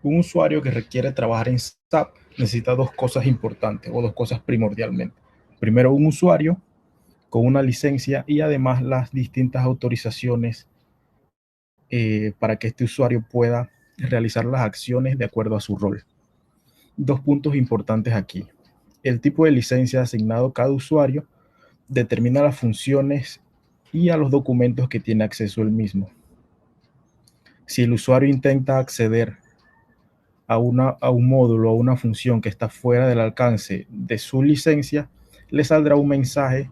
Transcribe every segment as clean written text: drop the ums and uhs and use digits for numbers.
Un usuario que requiere trabajar en SAP necesita dos cosas importantes o dos cosas primordialmente. Primero, un usuario con una licencia y además las distintas autorizaciones para que este usuario pueda realizar las acciones de acuerdo a su rol. Dos puntos importantes aquí. El tipo de licencia asignado a cada usuario determina las funciones y a los documentos que tiene acceso el mismo. Si el usuario intenta acceder a un módulo o una función que está fuera del alcance de su licencia, le saldrá un mensaje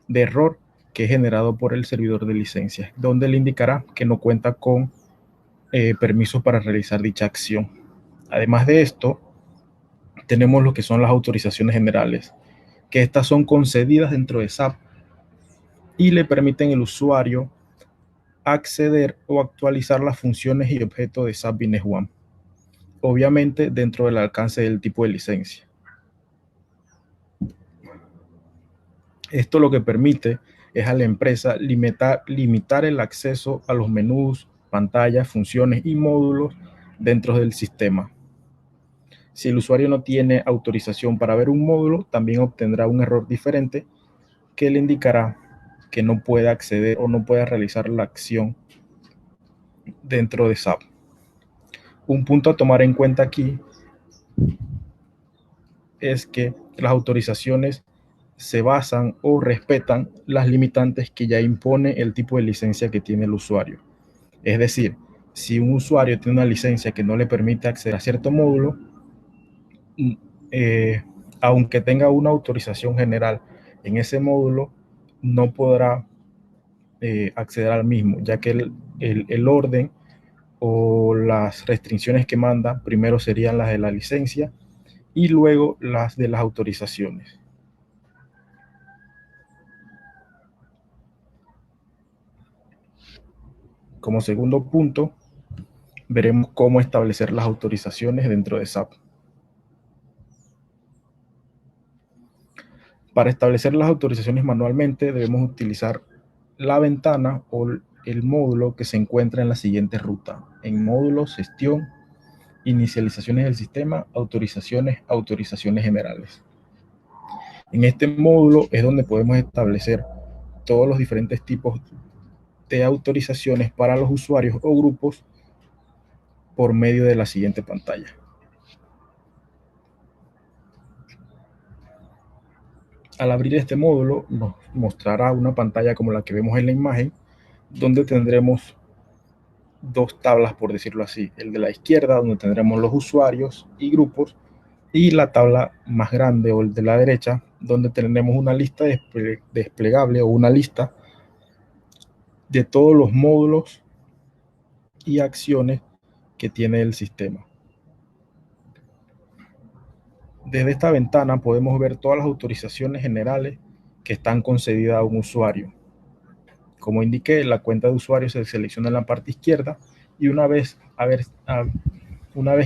de error que es generado por el servidor de licencias, donde le indicará que no cuenta con permisos para realizar dicha acción. Además de esto, tenemos lo que son las autorizaciones generales, que estas son concedidas dentro de SAP y le permiten al usuario acceder o actualizar las funciones y objetos de SAP Business One, obviamente dentro del alcance del tipo de licencia. Esto lo que permite es a la empresa limitar el acceso a los menús, pantallas, funciones y módulos dentro del sistema. Si el usuario no tiene autorización para ver un módulo, también obtendrá un error diferente que le indicará que no puede acceder o no puede realizar la acción dentro de SAP. Un punto a tomar en cuenta aquí es que las autorizaciones se basan o respetan las limitantes que ya impone el tipo de licencia que tiene el usuario. Es decir, si un usuario tiene una licencia que no le permite acceder a cierto módulo, eh, aunque tenga una autorización general en ese módulo, no podrá acceder al mismo, ya que el orden o las restricciones que manda primero serían las de la licencia y luego las de las autorizaciones. Como segundo punto, veremos cómo establecer las autorizaciones dentro de SAP. Para establecer las autorizaciones manualmente debemos utilizar la ventana o el módulo que se encuentra en la siguiente ruta. En módulos, gestión, inicializaciones del sistema, autorizaciones, autorizaciones generales. En este módulo es donde podemos establecer todos los diferentes tipos de autorizaciones para los usuarios o grupos por medio de la siguiente pantalla. Al abrir este módulo nos mostrará una pantalla como la que vemos en la imagen, donde tendremos dos tablas, por decirlo así. El de la izquierda, donde tendremos los usuarios y grupos, y la tabla más grande, o el de la derecha, donde tendremos una lista desplegable o una lista de todos los módulos y acciones que tiene el sistema. Desde esta ventana podemos ver todas las autorizaciones generales que están concedidas a un usuario. Como indiqué, la cuenta de usuario se selecciona en la parte izquierda y una vez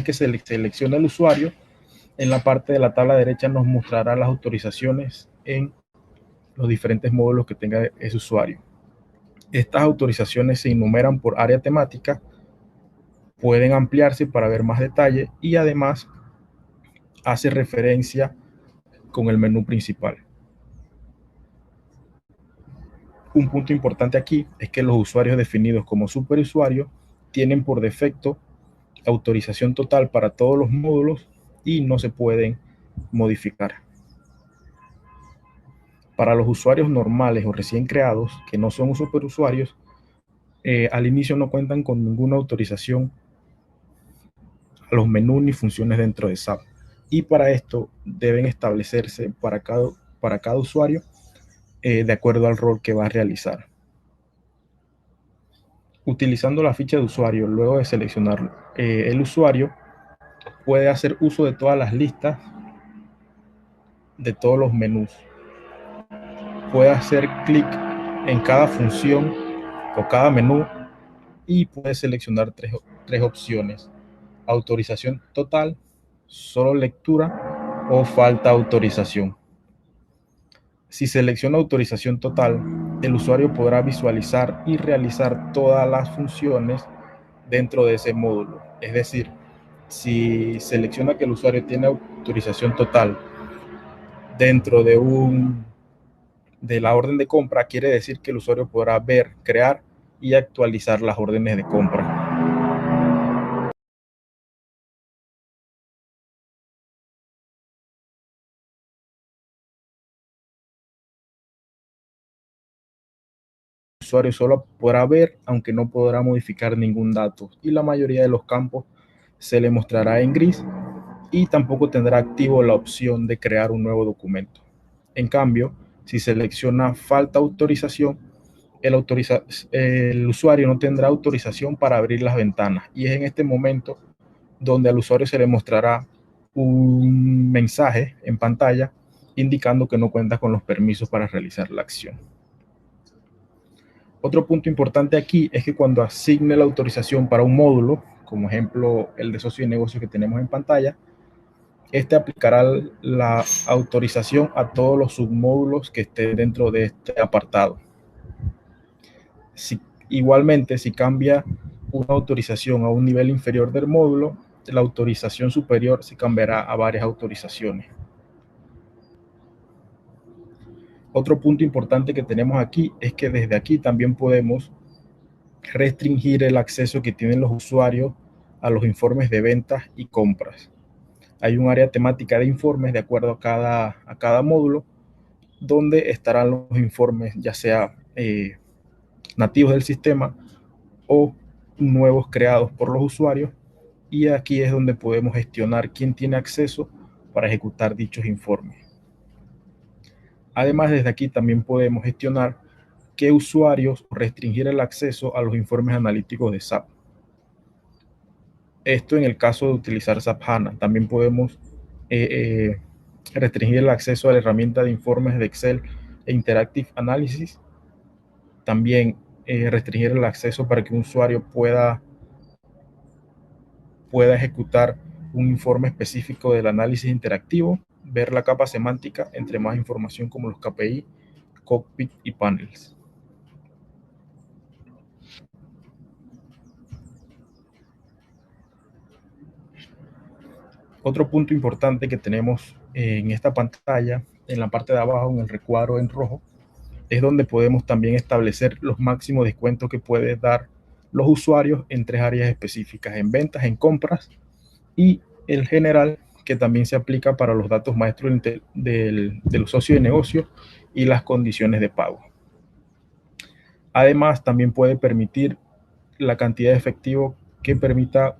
que se selecciona el usuario, en la parte de la tabla derecha nos mostrará las autorizaciones en los diferentes módulos que tenga ese usuario. Estas autorizaciones se enumeran por área temática, pueden ampliarse para ver más detalle y además hace referencia con el menú principal. Un punto importante aquí es que los usuarios definidos como superusuarios tienen por defecto autorización total para todos los módulos y no se pueden modificar. Para los usuarios normales o recién creados, que no son superusuarios, al inicio no cuentan con ninguna autorización a los menús ni funciones dentro de SAP. Y para esto deben establecerse para cada usuario de acuerdo al rol que va a realizar. Utilizando la ficha de usuario, luego de seleccionar el usuario, puede hacer uso de todas las listas de todos los menús. Puede hacer clic en cada función o cada menú y puede seleccionar tres opciones: autorización total, solo lectura o falta autorización. Si selecciona autorización total, el usuario podrá visualizar y realizar todas las funciones dentro de ese módulo. Es decir, Si selecciona que el usuario tiene autorización total dentro de la orden de compra, quiere decir que el usuario podrá ver, crear y actualizar las órdenes de compra. El usuario solo podrá ver, aunque no podrá modificar ningún dato, y la mayoría de los campos se le mostrará en gris y tampoco tendrá activo la opción de crear un nuevo documento. En cambio, si selecciona falta autorización, el usuario no tendrá autorización para abrir las ventanas, y es en este momento donde al usuario se le mostrará un mensaje en pantalla indicando que no cuenta con los permisos para realizar la acción. Otro punto importante aquí es que cuando asigne la autorización para un módulo, como ejemplo el de socio de negocio que tenemos en pantalla, este aplicará la autorización a todos los submódulos que estén dentro de este apartado. Igualmente, si cambia una autorización a un nivel inferior del módulo, la autorización superior se cambiará a varias autorizaciones. Otro punto importante que tenemos aquí es que desde aquí también podemos restringir el acceso que tienen los usuarios a los informes de ventas y compras. Hay un área temática de informes de acuerdo a cada módulo, donde estarán los informes, ya sea nativos del sistema o nuevos creados por los usuarios, y aquí es donde podemos gestionar quién tiene acceso para ejecutar dichos informes. Además, desde aquí también podemos gestionar qué usuarios restringir el acceso a los informes analíticos de SAP. Esto en el caso de utilizar SAP HANA. También podemos restringir el acceso a la herramienta de informes de Excel e Interactive Analysis. También restringir el acceso para que un usuario pueda ejecutar un informe específico del análisis interactivo, ver la capa semántica, entre más información como los KPI, cockpit y panels. Otro punto importante que tenemos en esta pantalla, en la parte de abajo, en el recuadro en rojo, es donde podemos también establecer los máximos descuentos que pueden dar los usuarios en tres áreas específicas: en ventas, en compras y el general, que también se aplica para los datos maestros del socio de negocio y las condiciones de pago. Además, también puede permitir la cantidad de efectivo que permita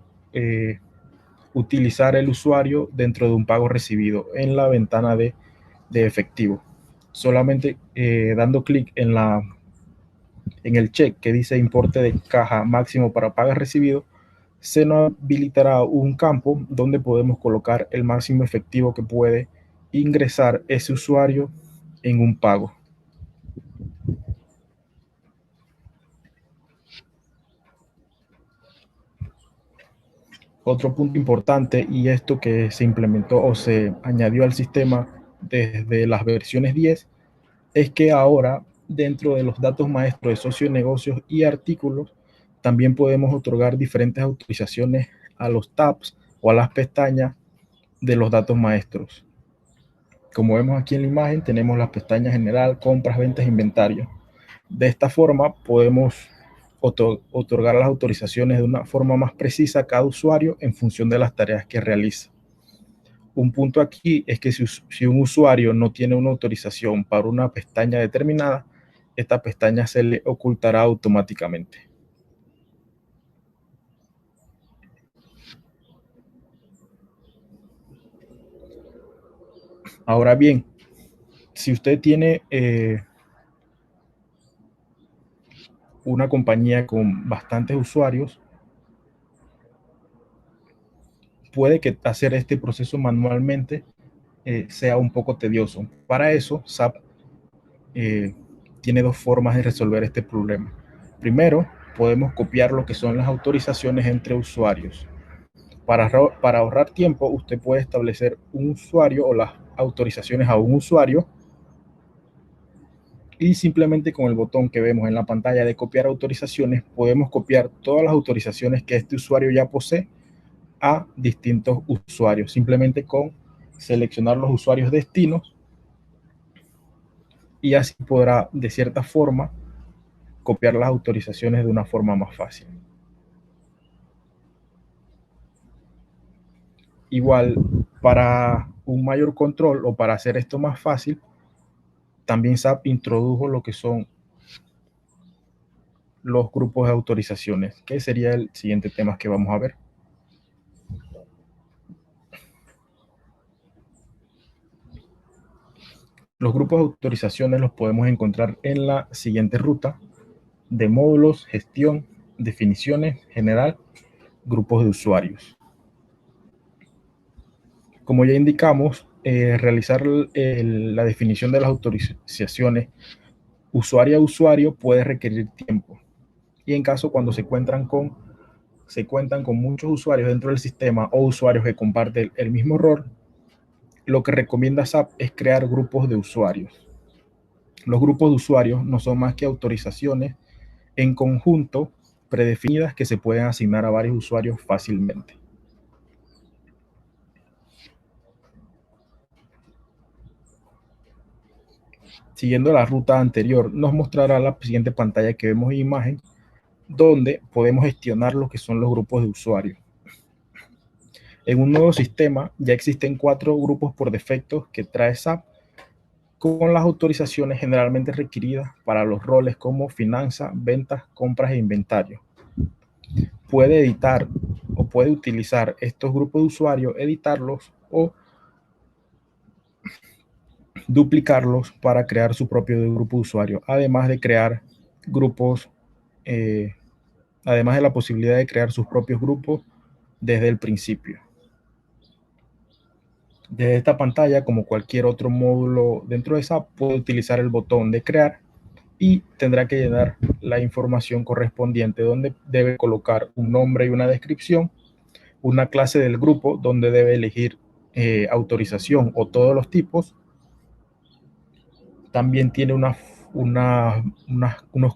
utilizar el usuario dentro de un pago recibido en la ventana de efectivo. Solamente dando clic en el check que dice importe de caja máximo para pago recibido, se nos habilitará un campo donde podemos colocar el máximo efectivo que puede ingresar ese usuario en un pago. Otro punto importante, y esto que se implementó o se añadió al sistema desde las versiones 10, es que ahora dentro de los datos maestros de socio de negocios y artículos también podemos otorgar diferentes autorizaciones a los tabs o a las pestañas de los datos maestros. Como vemos aquí en la imagen, tenemos las pestañas general, compras, ventas, inventario. De esta forma podemos otorgar las autorizaciones de una forma más precisa a cada usuario en función de las tareas que realiza. Un punto aquí es que si un usuario no tiene una autorización para una pestaña determinada, esta pestaña se le ocultará automáticamente. Ahora bien, si usted tiene una compañía con bastantes usuarios, puede que hacer este proceso manualmente sea un poco tedioso. Para eso, SAP eh, tiene dos formas de resolver este problema. Primero, podemos copiar lo que son las autorizaciones entre usuarios. Para ahorrar tiempo, usted puede establecer un usuario o las autorizaciones a un usuario, y simplemente con el botón que vemos en la pantalla de copiar autorizaciones, podemos copiar todas las autorizaciones que este usuario ya posee a distintos usuarios, simplemente con seleccionar los usuarios destinos, y así podrá de cierta forma copiar las autorizaciones de una forma más fácil. Igual, para un mayor control o para hacer esto más fácil, también SAP introdujo lo que son los grupos de autorizaciones, que sería el siguiente tema que vamos a ver. Los grupos de autorizaciones los podemos encontrar en la siguiente ruta de módulos, gestión, definiciones, general, grupos de usuarios. Como ya indicamos, realizar la definición de las autorizaciones usuario a usuario puede requerir tiempo. Y en caso cuando se cuentan con muchos usuarios dentro del sistema o usuarios que comparten el mismo rol, lo que recomienda SAP es crear grupos de usuarios. Los grupos de usuarios no son más que autorizaciones en conjunto predefinidas que se pueden asignar a varios usuarios fácilmente. Siguiendo la ruta anterior, nos mostrará la siguiente pantalla que vemos en imagen, donde podemos gestionar lo que son los grupos de usuarios. En un nuevo sistema ya existen 4 grupos por defecto que trae SAP con las autorizaciones generalmente requeridas para los roles como finanzas, ventas, compras e inventario. Puede editar o puede utilizar estos grupos de usuarios, editarlos o duplicarlos para crear su propio grupo de usuarios, además de crear grupos, además de la posibilidad de crear sus propios grupos desde el principio. Desde esta pantalla, como cualquier otro módulo dentro de SAP, puede utilizar el botón de crear y tendrá que llenar la información correspondiente, donde debe colocar un nombre y una descripción, una clase del grupo donde debe elegir autorización o todos los tipos. También tiene unos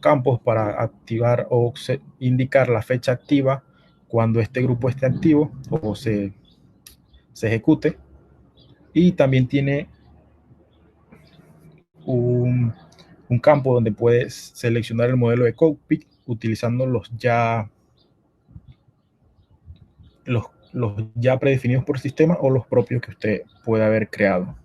campos para activar o indicar la fecha activa cuando este grupo esté activo o se ejecute. Y también tiene un campo donde puedes seleccionar el modelo de cockpit utilizando los ya predefinidos por sistema o los propios que usted pueda haber creado.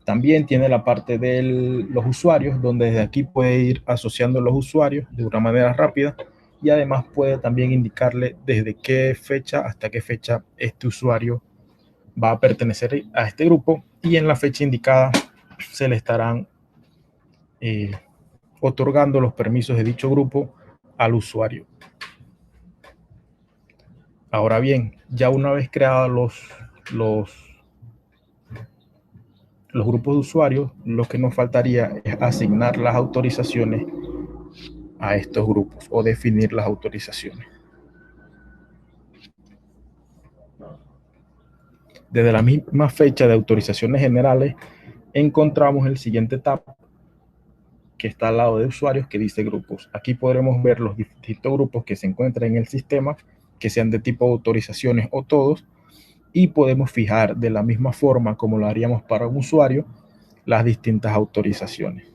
También tiene la parte de los usuarios, donde desde aquí puede ir asociando los usuarios de una manera rápida, y además puede también indicarle desde qué fecha hasta qué fecha este usuario va a pertenecer a este grupo, y en la fecha indicada se le estarán otorgando los permisos de dicho grupo al usuario. Ahora bien, ya una vez creados los grupos de usuarios, lo que nos faltaría es asignar las autorizaciones a estos grupos o definir las autorizaciones. Desde la misma fecha de autorizaciones generales, encontramos el siguiente tab que está al lado de usuarios, que dice grupos. Aquí podremos ver los distintos grupos que se encuentran en el sistema, que sean de tipo autorizaciones o todos, y podemos fijar de la misma forma como lo haríamos para un usuario las distintas autorizaciones.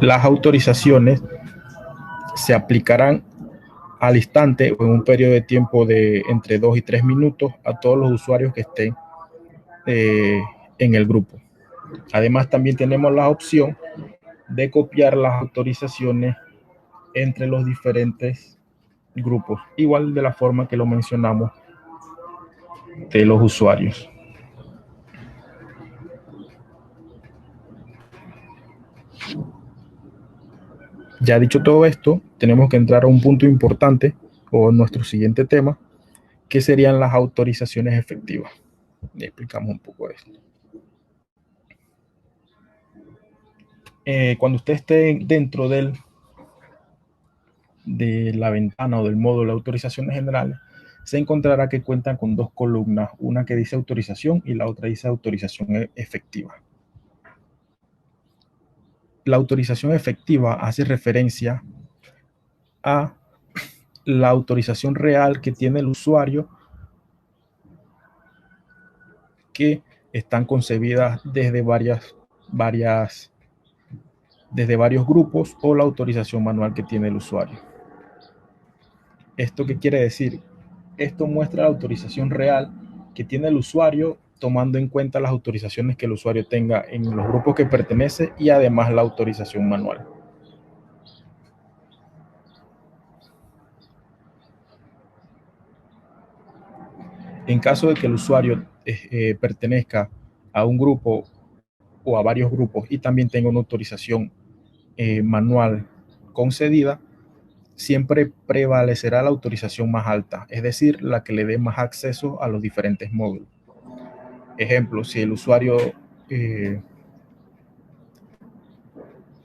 Las autorizaciones se aplicarán al instante o en un periodo de tiempo de entre 2 y 3 minutos a todos los usuarios que estén en el grupo. Además, también tenemos la opción de copiar las autorizaciones entre los diferentes grupos, igual de la forma que lo mencionamos de los usuarios. Ya dicho todo esto, tenemos que entrar a un punto importante o nuestro siguiente tema, que serían las autorizaciones efectivas. Le explicamos un poco de esto. Cuando usted esté dentro de la ventana o del módulo de autorizaciones generales, se encontrará que cuentan con 2 columnas, una que dice autorización y la otra dice autorización efectiva. La autorización efectiva hace referencia a la autorización real que tiene el usuario, que están concebidas desde varios grupos, o la autorización manual que tiene el usuario. ¿Esto qué quiere decir? Esto muestra la autorización real que tiene el usuario, tomando en cuenta las autorizaciones que el usuario tenga en los grupos que pertenece y además la autorización manual. En caso de que el usuario pertenezca a un grupo o a varios grupos y también tenga una autorización manual concedida, siempre prevalecerá la autorización más alta, es decir, la que le dé más acceso a los diferentes módulos. Ejemplo, si el usuario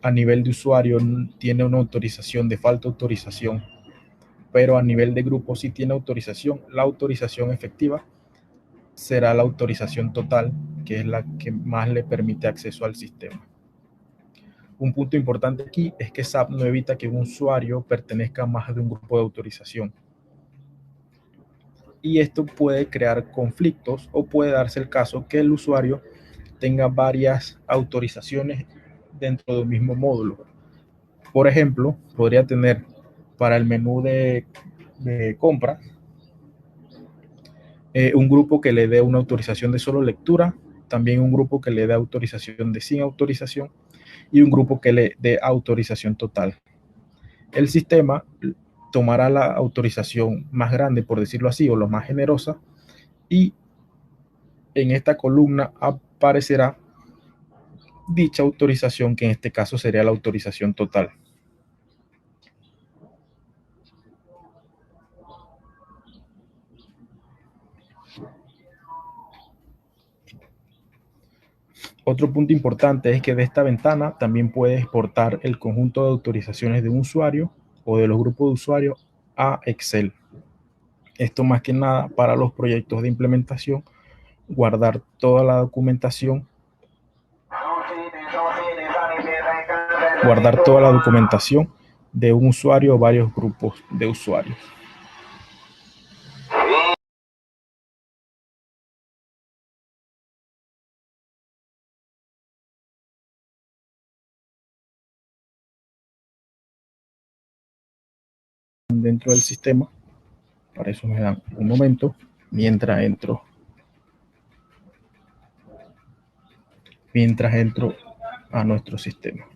a nivel de usuario tiene una autorización de falta de autorización, pero a nivel de grupo sí tiene autorización, la autorización efectiva será la autorización total, que es la que más le permite acceso al sistema. Un punto importante aquí es que SAP no evita que un usuario pertenezca a más de un grupo de autorización. Y esto puede crear conflictos, o puede darse el caso que el usuario tenga varias autorizaciones dentro del mismo módulo. Por ejemplo, podría tener para el menú de compra un grupo que le dé una autorización de solo lectura, también un grupo que le dé autorización de sin autorización y un grupo que le dé autorización total. El sistema tomará la autorización más grande, por decirlo así, o la más generosa, y en esta columna aparecerá dicha autorización, que en este caso sería la autorización total. Otro punto importante es que de esta ventana también puede exportar el conjunto de autorizaciones de un usuario o de los grupos de usuarios a Excel. Esto más que nada para los proyectos de implementación, guardar toda la documentación, de un usuario o varios grupos de usuarios. Dentro del sistema, para eso me dan un momento mientras entro a nuestro sistema.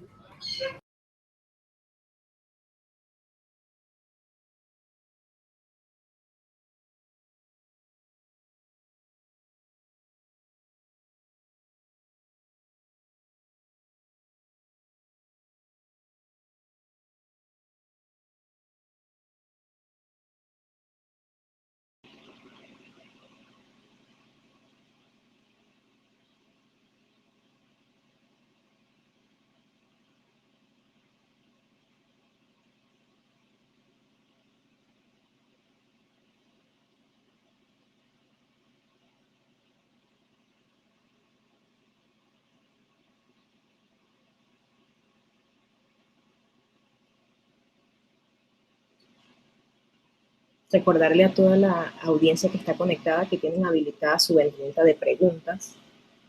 Recordarle a toda la audiencia que está conectada que tienen habilitada su ventanita de preguntas.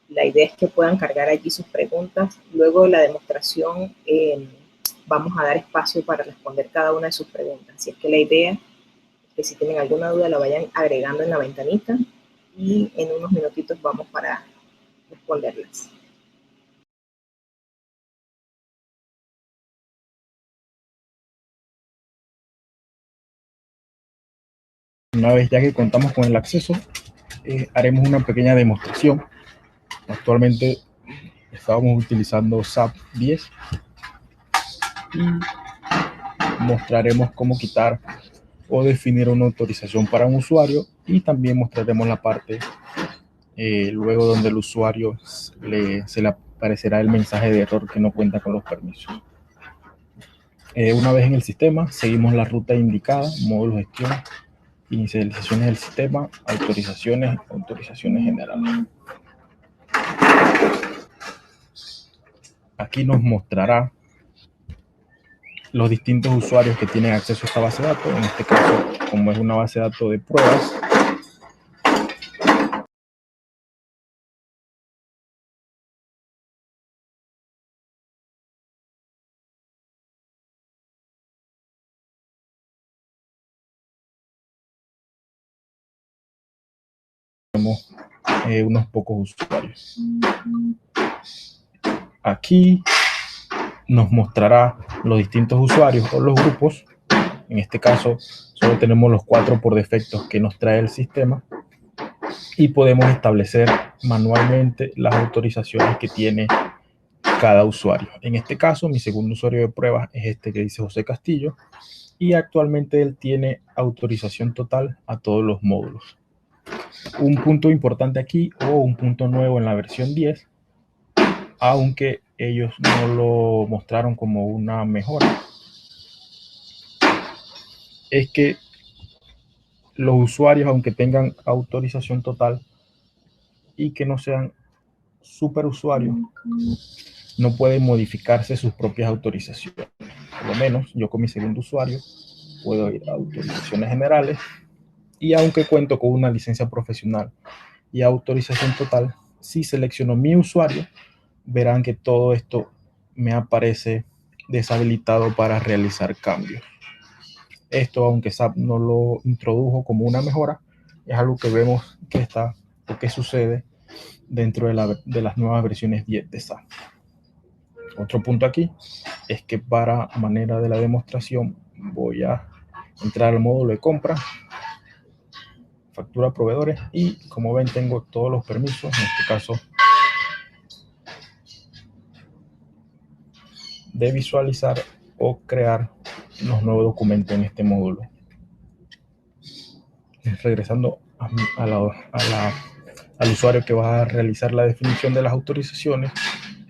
La idea es que puedan cargar allí sus preguntas. Luego de la demostración vamos a dar espacio para responder cada una de sus preguntas. Así es que la idea es que si tienen alguna duda la vayan agregando en la ventanita y en unos minutitos vamos para responderlas. Una vez ya que contamos con el acceso, haremos una pequeña demostración. Actualmente estábamos utilizando SAP 10 y mostraremos cómo quitar o definir una autorización para un usuario, y también mostraremos la parte luego donde el usuario se le aparecerá el mensaje de error que no cuenta con los permisos. Una vez en el sistema, seguimos la ruta indicada: módulo gestión, inicializaciones del sistema, autorizaciones generales. Aquí nos mostrará los distintos usuarios que tienen acceso a esta base de datos. En este caso, como es una base de datos de pruebas, tenemos unos pocos usuarios. Aquí nos mostrará los distintos usuarios o los grupos. En este caso, solo tenemos los 4 por defecto que nos trae el sistema y podemos establecer manualmente las autorizaciones que tiene cada usuario. En este caso, mi segundo usuario de pruebas es este que dice José Castillo y actualmente él tiene autorización total a todos los módulos. Un punto importante aquí, o un punto nuevo en la versión 10, aunque ellos no lo mostraron como una mejora, es que los usuarios, aunque tengan autorización total y que no sean superusuarios, no pueden modificarse sus propias autorizaciones. Por lo menos yo con mi segundo usuario puedo ir a autorizaciones generales y aunque cuento con una licencia profesional y autorización total, si selecciono mi usuario, verán que todo esto me aparece deshabilitado para realizar cambios. Esto, aunque SAP no lo introdujo como una mejora, es algo que vemos que está o que sucede dentro de las nuevas versiones 10 de SAP. Otro punto aquí es que para manera de la demostración voy a entrar al módulo de compra, factura a proveedores y como ven tengo todos los permisos, en este caso de visualizar o crear los nuevos documentos en este módulo. Regresando al usuario que va a realizar la definición de las autorizaciones,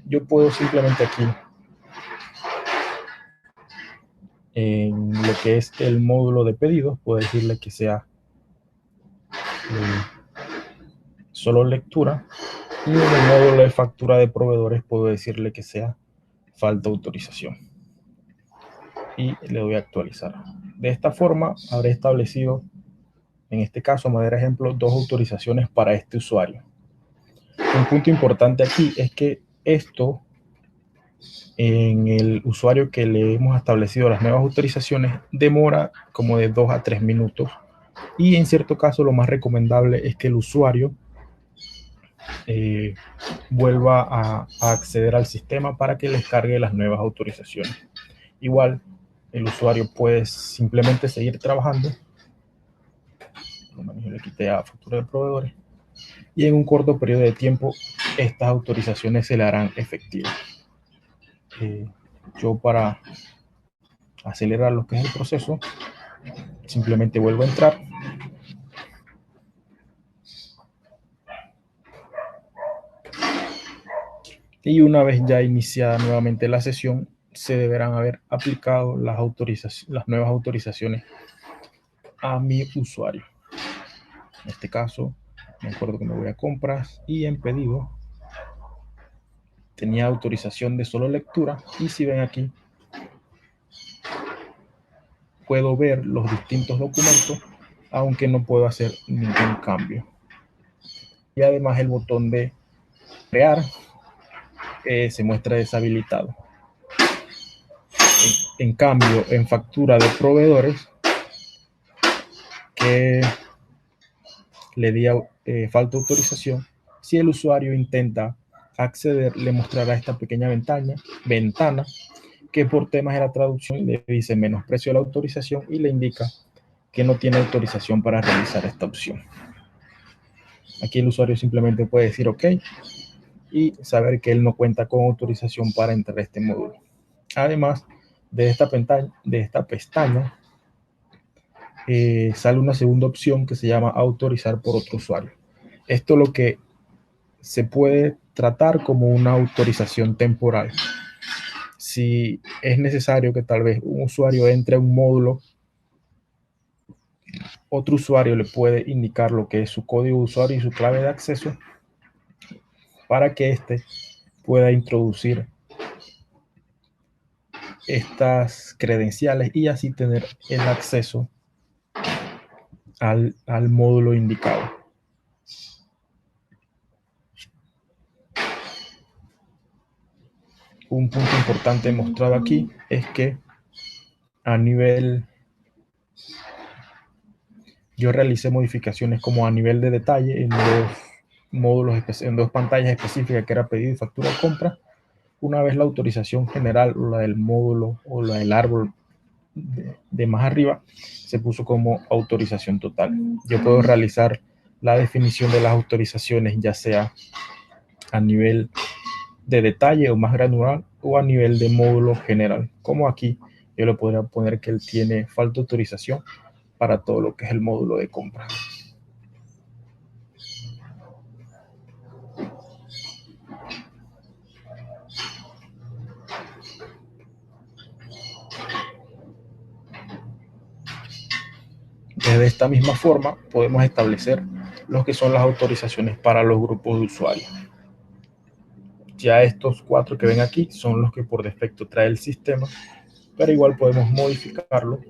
yo puedo simplemente aquí en lo que es el módulo de pedidos, puedo decirle que sea solo lectura y en el módulo de factura de proveedores puedo decirle que sea falta autorización y le doy a actualizar. De esta forma habré establecido, en este caso, a manera de ejemplo, 2 autorizaciones para este usuario. Un punto importante aquí es que esto, en el usuario que le hemos establecido las nuevas autorizaciones, demora como de 2 a 3 minutos y en cierto caso lo más recomendable es que el usuario vuelva a acceder al sistema para que les cargue las nuevas autorizaciones. Igual, el usuario puede simplemente seguir trabajando. Yo le quité a factura de proveedores y en un corto periodo de tiempo estas autorizaciones se le harán efectivas. Yo para acelerar lo que es el proceso simplemente vuelvo a entrar y una vez ya iniciada nuevamente la sesión se deberán haber aplicado las nuevas autorizaciones a mi usuario. En este caso me acuerdo que me voy a compras y en pedido tenía autorización de solo lectura y si ven aquí puedo ver los distintos documentos aunque no puedo hacer ningún cambio. Y además el botón de crear se muestra deshabilitado. En cambio, en factura de proveedores que le di falta autorización, si el usuario intenta acceder, le mostrará esta pequeña ventana que por temas de la traducción le dice menosprecio de la autorización y le indica que no tiene autorización para realizar esta opción. Aquí el usuario simplemente puede decir OK y saber que él no cuenta con autorización para entrar a este módulo. Además de esta pestaña sale una segunda opción que se llama autorizar por otro usuario. Esto lo que se puede tratar como una autorización temporal. Si es necesario que tal vez un usuario entre a un módulo, otro usuario le puede indicar lo que es su código de usuario y su clave de acceso para que éste pueda introducir estas credenciales y así tener el acceso al módulo indicado. Un punto importante mostrado aquí es que a nivel, yo realicé modificaciones como a nivel de detalle en dos módulos, en dos pantallas específicas que era pedido y factura de compra. Una vez la autorización general o la del módulo o la del árbol de más arriba se puso como autorización total. Yo puedo realizar la definición de las autorizaciones ya sea a nivel de detalle o más granular o a nivel de módulo general. Como aquí yo le podría poner que él tiene falta de autorización para todo lo que es el módulo de compra. De esta misma forma podemos establecer lo que son las autorizaciones para los grupos de usuarios. Ya estos 4 que ven aquí son los que por defecto trae el sistema, pero igual podemos modificarlo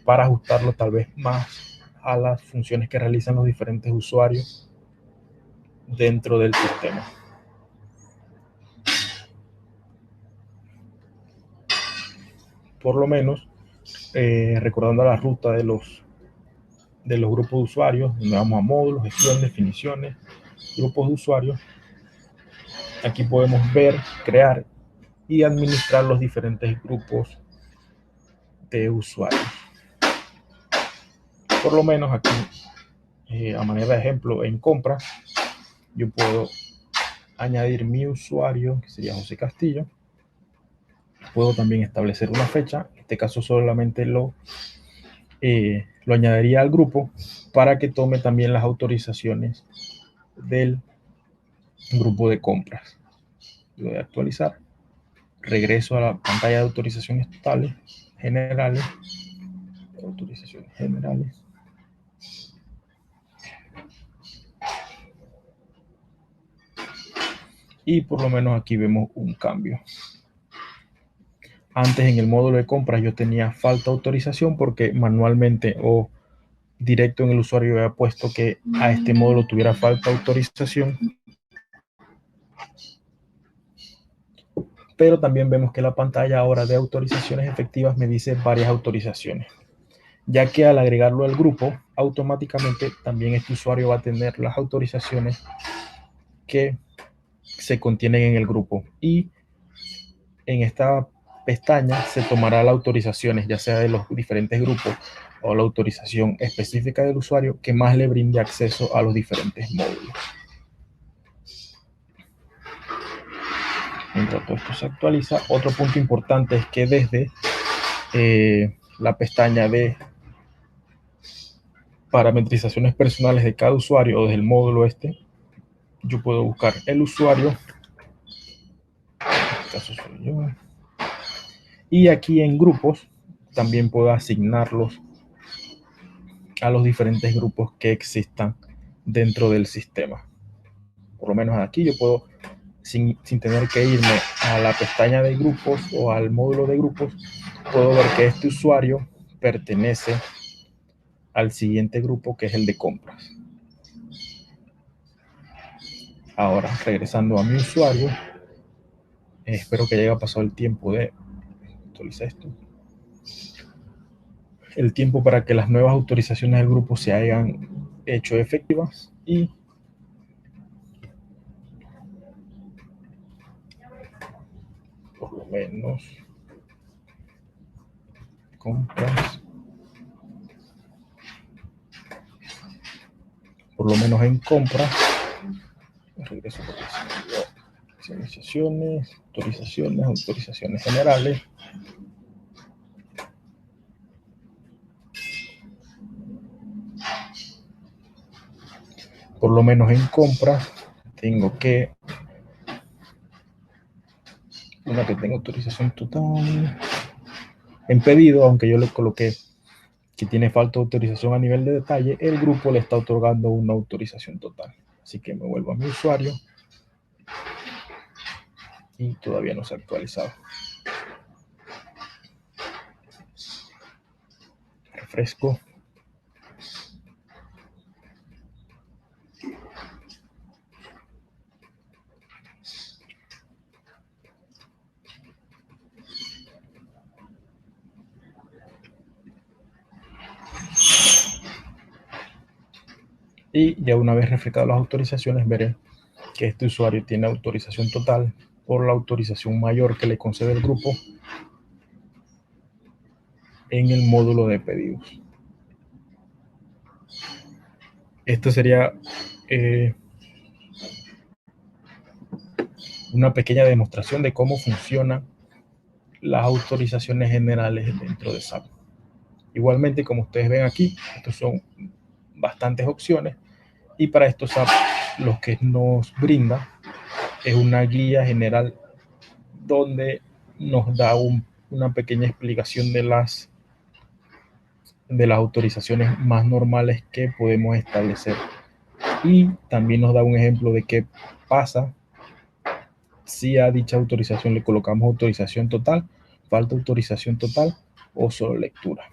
para ajustarlo tal vez más a las funciones que realizan los diferentes usuarios dentro del sistema. Por lo menos, recordando la ruta de los grupos de usuarios, donde vamos a módulos, gestión, definiciones, grupos de usuarios. Aquí podemos ver, crear y administrar los diferentes grupos de usuarios. Por lo menos aquí, a manera de ejemplo, en compras, yo puedo añadir mi usuario, que sería José Castillo. Puedo también establecer una fecha, en este caso solamente lo añadiría al grupo para que tome también las autorizaciones del grupo de compras. Lo voy a actualizar. Regreso a la pantalla de autorizaciones totales, generales, autorizaciones generales. Y por lo menos aquí vemos un cambio. Antes en el módulo de compras yo tenía falta de autorización porque manualmente o directo en el usuario había puesto que a este módulo tuviera falta de autorización. Pero también vemos que la pantalla ahora de autorizaciones efectivas me dice varias autorizaciones, ya que al agregarlo al grupo, automáticamente también este usuario va a tener las autorizaciones que se contienen en el grupo. Y en esta pestaña se tomará las autorizaciones, ya sea de los diferentes grupos o la autorización específica del usuario que más le brinde acceso a los diferentes módulos. Mientras todo esto se actualiza, otro punto importante es que desde la pestaña de parametrizaciones personales de cada usuario o desde el módulo yo puedo buscar el usuario, en este caso soy yo, y aquí en grupos también puedo asignarlos a los diferentes grupos que existan dentro del sistema. Por lo menos aquí yo puedo, sin tener que irme a la pestaña de grupos o al módulo de grupos, puedo ver que este usuario pertenece al siguiente grupo, que es el de compras. Ahora, regresando a mi usuario, espero que haya pasado el tiempo de actualizar esto. El tiempo para que las nuevas autorizaciones del grupo se hayan hecho efectivas y por lo menos compras, por lo menos en compras, regreso porque se me olvidó. Autorizaciones generales. Por lo menos en compras tengo que una que tengo autorización total. En pedido, aunque yo le coloqué que tiene falta de autorización a nivel de detalle, el grupo le está otorgando una autorización total. Así que me vuelvo a mi usuario y todavía no se ha actualizado. refresco. Y ya una vez refrescadas las autorizaciones, veré que este usuario tiene autorización total por la autorización mayor que le concede el grupo en el módulo de pedidos. Esto sería una pequeña demostración de cómo funcionan las autorizaciones generales dentro de SAP. Igualmente, como ustedes ven aquí, estos son bastantes opciones y para esto SAP lo que nos brinda es una guía general donde nos da una pequeña explicación de las autorizaciones más normales que podemos establecer y también nos da un ejemplo de qué pasa si a dicha autorización le colocamos autorización total, falta autorización total o solo lectura.